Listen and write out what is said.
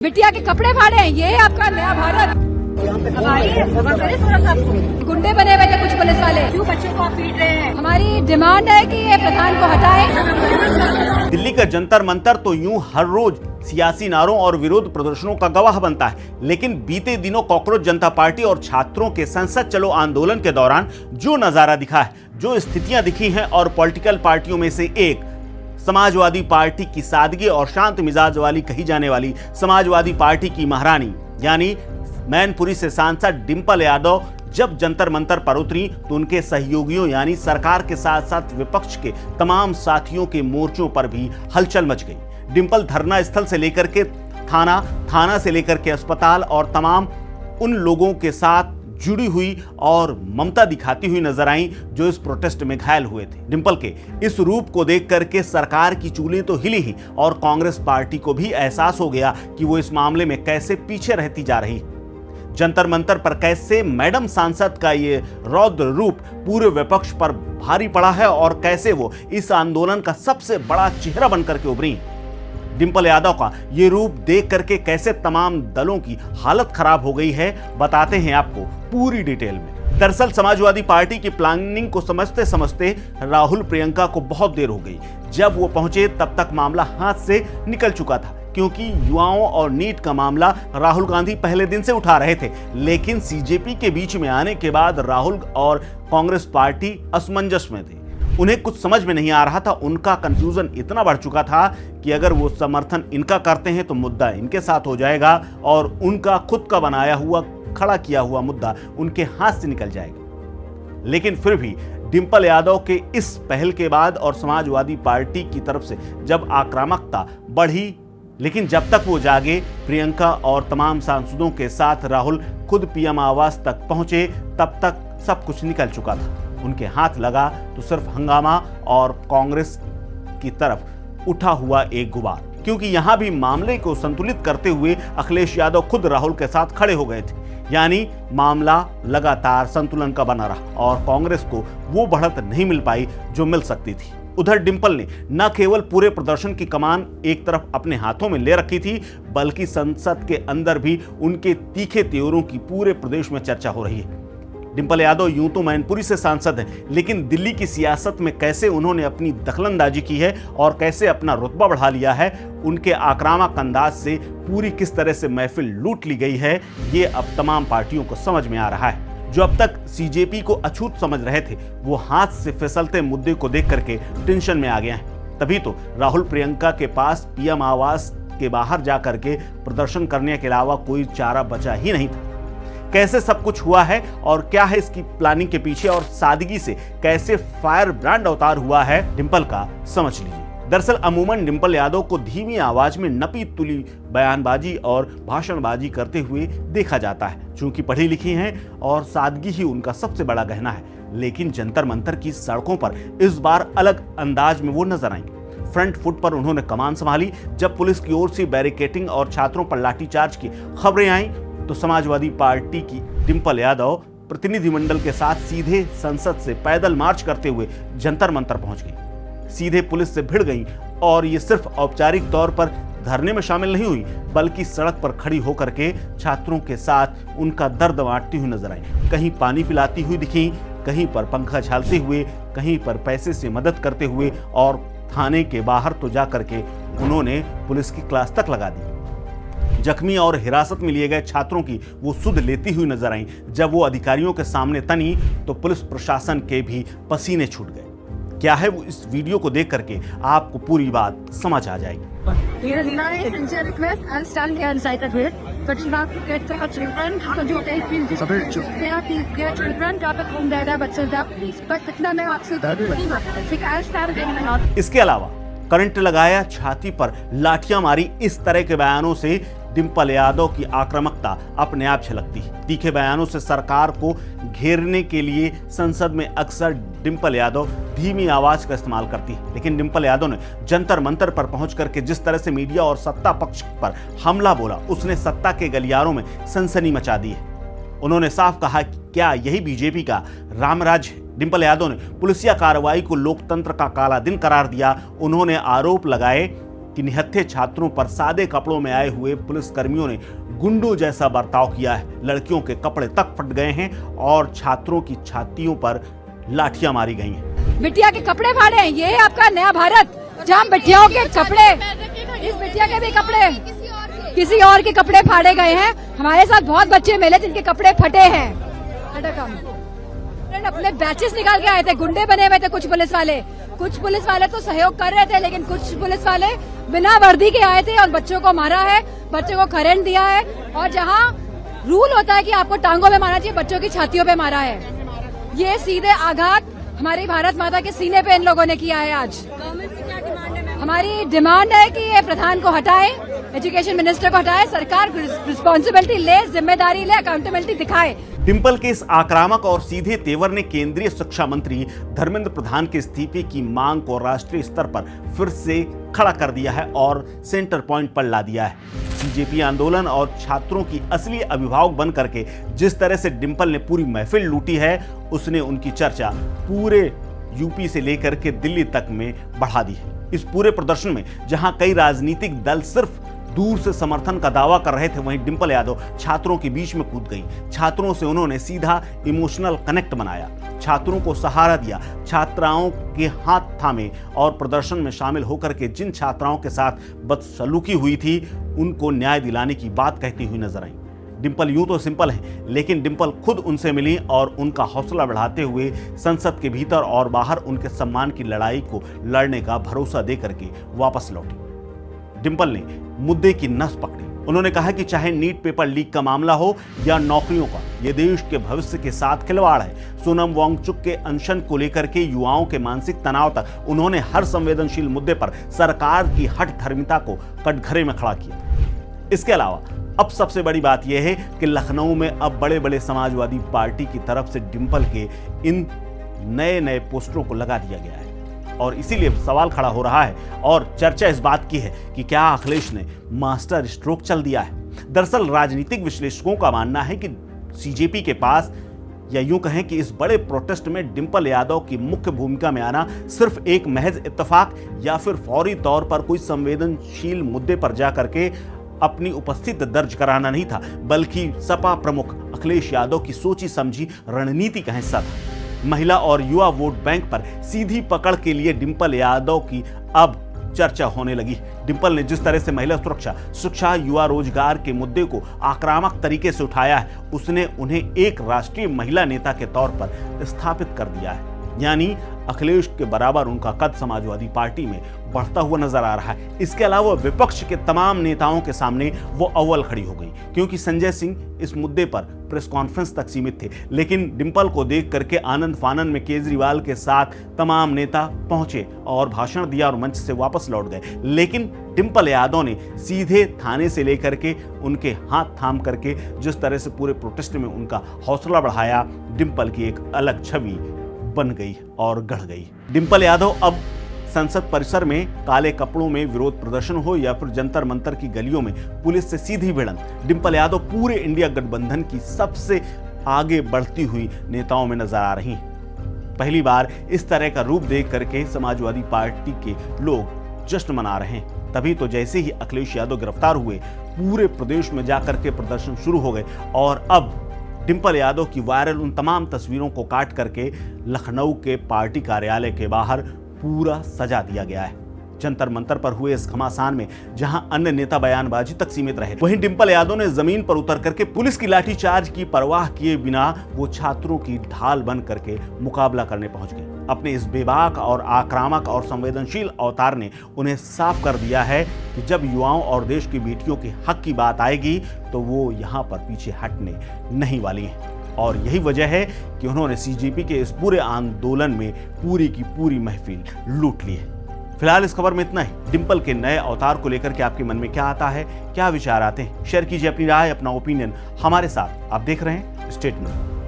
बिटिया के कपड़े फाड़े हैं, ये आपका नया भारत। गुंडे बने हुए थे कुछ पुलिस वाले, क्यों बच्चों को आप पीट रहे हैं? हमारी डिमांड है कि ये प्रधान को हटाएं। दिल्ली का जंतर मंतर तो यूं हर रोज सियासी नारों और विरोध प्रदर्शनों का गवाह बनता है, लेकिन बीते दिनों कॉकरोच जनता पार्टी और छात्रों के संसद चलो आंदोलन के दौरान जो नजारा दिखा है, जो स्थितियां दिखी हैं और पॉलिटिकल पार्टियों में से एक समाजवादी पार्टी की सादगी और शांत मिजाज वाली कही जाने वाली समाजवादी पार्टी की महारानी यानी मैनपुरी से सांसद डिंपल यादव जब जंतर मंतर पर उतरी तो उनके सहयोगियों यानी सरकार के साथ साथ विपक्ष के तमाम साथियों के मोर्चों पर भी हलचल मच गई। डिंपल धरना स्थल से लेकर के थाना से लेकर के अस्पताल और तमाम उन लोगों के साथ जुड़ी हुई और ममता दिखाती हुई नजर आई जो इस प्रोटेस्ट में घायल हुए थे। डिंपल के इस रूप को देख करके सरकार की चूलें तो हिली ही और कांग्रेस पार्टी को भी एहसास हो गया कि वो इस मामले में कैसे पीछे रहती जा रही है। जंतर मंतर पर कैसे मैडम सांसद का ये रौद्र रूप पूरे विपक्ष पर भारी पड़ा है और कैसे वो इस आंदोलन का सबसे बड़ा चेहरा बनकर के उभरी। डिंपल यादव का ये रूप देख करके कैसे तमाम दलों की हालत खराब हो गई है, बताते हैं आपको पूरी डिटेल में। दरअसल समाजवादी पार्टी की प्लानिंग को समझते समझते राहुल प्रियंका को बहुत देर हो गई। जब वो पहुंचे तब तक मामला हाथ से निकल चुका था, क्योंकि युवाओं और नीट का मामला राहुल गांधी पहले दिन से उठा रहे थे, लेकिन सीजेपी के बीच में आने के बाद राहुल और कांग्रेस पार्टी असमंजस में थे। उन्हें कुछ समझ में नहीं आ रहा था। उनका कंफ्यूजन इतना बढ़ चुका था कि अगर वो समर्थन इनका करते हैं तो मुद्दा इनके साथ हो जाएगा और उनका खुद का बनाया हुआ खड़ा किया हुआ मुद्दा उनके हाथ से निकल जाएगा। लेकिन फिर भी डिंपल यादव के इस पहल के बाद और समाजवादी पार्टी की तरफ से जब आक्रामकता बढ़ी, लेकिन जब तक वो जागे, प्रियंका और तमाम सांसदों के साथ राहुल खुद पीएम आवास तक पहुंचे, तब तक सब कुछ निकल चुका था। उनके हाथ लगा तो सिर्फ हंगामा और कांग्रेस की तरफ उठा हुआ एक गुबार, क्योंकि यहां भी मामले को संतुलित करते हुए अखिलेश यादव खुद राहुल के साथ खड़े हो गए थे। यानी मामला लगातार संतुलन का बना रहा और कांग्रेस को वो बढ़त नहीं मिल पाई जो मिल सकती थी। उधर डिंपल ने न केवल पूरे प्रदर्शन की कमान एक तरफ अपने हाथों में ले रखी थी, बल्कि संसद के अंदर भी उनके तीखे तेवरों की पूरे प्रदेश में चर्चा हो रही है। डिंपल यादव यूं तो मैनपुरी से सांसद हैं, लेकिन दिल्ली की सियासत में कैसे उन्होंने अपनी दखलंदाजी की है और कैसे अपना रुतबा बढ़ा लिया है, उनके आक्रामक अंदाज से पूरी किस तरह से महफिल लूट ली गई है, ये अब तमाम पार्टियों को समझ में आ रहा है। जो अब तक सीजेपी को अछूत समझ रहे थे, वो हाथ से फिसलते मुद्दे को देख करके टेंशन में आ गए हैं। तभी तो राहुल प्रियंका के पास पीएम आवास के बाहर जा करके प्रदर्शन करने के अलावा कोई चारा बचा ही नहीं था। कैसे सब कुछ हुआ है और क्या है इसकी प्लानिंग के पीछे और सादगी से कैसे फायर ब्रांड अवतार हुआ है डिंपल का, समझ लीजिए। दरअसल अमूमन डिंपल यादव को धीमी आवाज में नपी तुली बयानबाजी और भाषणबाजी करते हुए देखा जाता है, चूंकि पढ़ी लिखी हैं और सादगी ही उनका सबसे बड़ा गहना है। लेकिन जंतर मंतर की सड़कों पर इस बार अलग अंदाज में वो नजर आई। फ्रंट फुट पर उन्होंने कमान संभाली। जब पुलिस की ओर से बैरिकेटिंग और छात्रों पर लाठीचार्ज की खबरें आईं तो समाजवादी पार्टी की डिंपल यादव प्रतिनिधिमंडल के साथ सीधे संसद से पैदल मार्च करते हुए जंतर मंतर पहुंच गई। सीधे पुलिस से भिड़ गई और ये सिर्फ औपचारिक तौर पर धरने में शामिल नहीं हुई, बल्कि सड़क पर खड़ी होकर के छात्रों के साथ उनका दर्द बांटती हुई नजर आई। कहीं पानी पिलाती हुई दिखी, कहीं पर पंखा झालते हुए, कहीं पर पैसे से मदद करते हुए और थाने के बाहर तो जा करके उन्होंने पुलिस की क्लास तक लगा दी। जख्मी और हिरासत में लिए गए छात्रों की वो सुध लेती हुई नजर आई। जब वो अधिकारियों के सामने तनी तो पुलिस प्रशासन के भी पसीने छूट गए। क्या है वो, इस वीडियो को देख करके आपको पूरी बात समझ आ जाएगी। इसके अलावा करंट लगाया, छाती पर लाठियां मारी, इस तरह के बयानों से डिंपल यादव की आक्रामकता अपने आप छलकती है। तीखे बयानों से सरकार को घेरने के लिए संसद में अक्सर डिंपल यादव धीमी आवाज का इस्तेमाल करती है, लेकिन डिंपल यादव ने जंतर मंतर पर पहुंच करके जिस तरह से मीडिया और सत्ता पक्ष पर हमला बोला, उसने सत्ता के गलियारों में सनसनी मचा दी है। उन्होंने साफ कहा कि क्या यही बीजेपी का रामराज है। डिंपल यादव ने पुलिसिया कार्रवाई को लोकतंत्र का काला दिन करार दिया। उन्होंने आरोप लगाए कि निहत्थे छात्रों पर सादे कपड़ों में आए हुए पुलिसकर्मियों ने गुंडों जैसा बर्ताव किया है। लड़कियों के कपड़े तक फट गए हैं और छात्रों की छातियों पर लाठियां मारी गई हैं। बिटिया के कपड़े फाड़े हैं, ये आपका नया भारत जहाँ बिटियाओं के कपड़े, इस बिटिया के भी कपड़े किसी और के कपड़े फाड़े गए हैं। हमारे साथ बहुत बच्चे मिले जिनके कपड़े फटे हैं। अपने बैचेस निकाल के आए थे, गुंडे बने हुए थे कुछ पुलिस वाले तो सहयोग कर रहे थे, लेकिन कुछ पुलिस वाले बिना वर्दी के आए थे और बच्चों को मारा है, बच्चों को करंट दिया है। और जहाँ रूल होता है कि आपको टांगों में मारना चाहिए, बच्चों की छातियों पे मारा है। ये सीधे आघात हमारी भारत माता के सीने पे इन लोगों ने किया है। आज हमारी डिमांड है कि ये प्रधान को हटाए, एजुकेशन मिनिस्टर को हटाए, सरकार रिस्पॉन्सिबिलिटी ले, जिम्मेदारी ले, अकाउंटेबिलिटी दिखाए। डिंपल के इस आक्रामक और सीधे तेवर ने केंद्रीय शिक्षा मंत्री धर्मेंद्र प्रधान के इस्तीफे की मांग को राष्ट्रीय स्तर पर फिर से खड़ा कर दिया है और सेंटर पॉइंट पर ला दिया है। बीजेपी आंदोलन और छात्रों की असली अभिभावक बन करके जिस तरह से डिंपल ने पूरी महफिल लूटी है, उसने उनकी चर्चा पूरे यूपी से लेकर के दिल्ली तक में बढ़ा दी है। इस पूरे प्रदर्शन में जहां कई राजनीतिक दल सिर्फ दूर से समर्थन का दावा कर रहे थे, वहीं डिंपल यादव छात्रों के बीच में कूद गई। छात्रों से उन्होंने सीधा इमोशनल कनेक्ट बनाया, छात्रों को सहारा दिया, छात्राओं के हाथ थामे और प्रदर्शन में शामिल होकर के जिन छात्राओं के साथ बदसलूकी हुई थी उनको न्याय दिलाने की बात कहती हुई नजर आई। डिंपल यूं तो सिंपल है, लेकिन डिंपल खुद उनसे मिली और उनका हौसला बढ़ाते हुए संसद के भीतर और बाहर उनके सम्मान की लड़ाई को लड़ने का भरोसा दे करके वापस लौटी। डिंपल ने मुद्दे की नस पकड़ी। उन्होंने कहा कि चाहे नीट पेपर लीक का मामला हो या नौकरियों का, ये देश के भविष्य के साथ खिलवाड़ है। सोनम वांगचुक के अनशन को लेकर के युवाओं के मानसिक तनाव तक उन्होंने हर संवेदनशील मुद्दे पर सरकार की हठधर्मिता को कटघरे में खड़ा किया। इसके अलावा अब सबसे बड़ी बात यह है कि लखनऊ में अब बड़े बड़े समाजवादी पार्टी की तरफ से डिंपल के इन नए पोस्टरों को लगा दिया गया है और इसीलिए सवाल खड़ा हो रहा है और चर्चा इस बात की है कि क्या अखिलेश ने मास्टर स्ट्रोक चल दिया है। दरअसल राजनीतिक विश्लेषकों का मानना है कि सीजेपी के पास, या यूं कहें कि इस बड़े प्रोटेस्ट में डिंपल यादव की मुख्य भूमिका में आना सिर्फ एक महज इत्तेफाक या फिर फौरी तौर पर कोई संवेदनशील मुद्दे पर जाकर के अपनी उपस्थिति दर्ज कराना नहीं था, बल्कि सपा प्रमुख अखिलेश यादव की सोची समझी रणनीति का हिस्सा था। महिला और युवा वोट बैंक पर सीधी पकड़ के लिए डिंपल यादव की अब चर्चा होने लगी। डिंपल ने जिस तरह से महिला सुरक्षा, शिक्षा, युवा रोजगार के मुद्दे को आक्रामक तरीके से उठाया है, उसने उन्हें एक राष्ट्रीय महिला नेता के तौर पर स्थापित कर दिया है। यानी अखिलेश के बराबर उनका कद समाजवादी पार्टी में बढ़ता हुआ नजर आ रहा है। इसके अलावा विपक्ष के तमाम नेताओं के सामने वो अव्वल खड़ी हो गई, क्योंकि संजय सिंह इस मुद्दे पर प्रेस कॉन्फ्रेंस तक सीमित थे, लेकिन डिंपल को देख करके आनंद फानन में केजरीवाल के साथ तमाम नेता पहुंचे और भाषण दिया और मंच से वापस लौट गए। लेकिन डिंपल यादव ने सीधे थाने से लेकर के उनके हाथ थाम करके जिस तरह से पूरे प्रोटेस्ट में उनका हौसला बढ़ाया, डिंपल की एक अलग छवि बन गई और गढ़ गई। डिंपल यादव अब संसद परिसर में काले कपड़ों में विरोध प्रदर्शन हो या फिर जंतर मंतर की गलियों में पुलिस से सीधी भिड़ंत, डिंपल यादव पूरे इंडिया गठबंधन की सबसे आगे बढ़ती हुई नेताओं में नजर आ रही हैं। पहली बार इस तरह का रूप देख करके समाजवादी पार्टी के लोग जश्न मना रहे हैं। तभी तो जैसे ही अखिलेश यादव गिरफ्तार हुए, पूरे प्रदेश में जाकर के प्रदर्शन शुरू हो गए और अब डिंपल यादव की वायरल उन तमाम तस्वीरों को काट करके लखनऊ के पार्टी कार्यालय के बाहर पूरा सजा दिया गया है। जंतर मंतर पर हुए इस घमासान में जहां अन्य नेता बयानबाजी तक सीमित रहे, वहीं डिंपल यादव ने जमीन पर उतर करके पुलिस की लाठीचार्ज की परवाह किए बिना वो छात्रों की ढाल बन करके मुकाबला करने पहुंच गए। अपने इस बेबाक और आक्रामक और संवेदनशील अवतार ने उन्हें साफ कर दिया है कि जब युवाओं और देश की बेटियों के हक की बात आएगी तो वो यहाँ पर पीछे हटने नहीं वाली हैं। और यही वजह है कि उन्होंने सीजेपी के इस पूरे आंदोलन में पूरी की पूरी महफिल लूट ली है। फिलहाल इस खबर में इतना ही। डिंपल के नए अवतार को लेकर के आपके मन में क्या आता है, क्या विचार आते हैं, शेयर कीजिए अपनी राय, अपना ओपिनियन हमारे साथ। आप देख रहे हैं स्टेट न्यूज।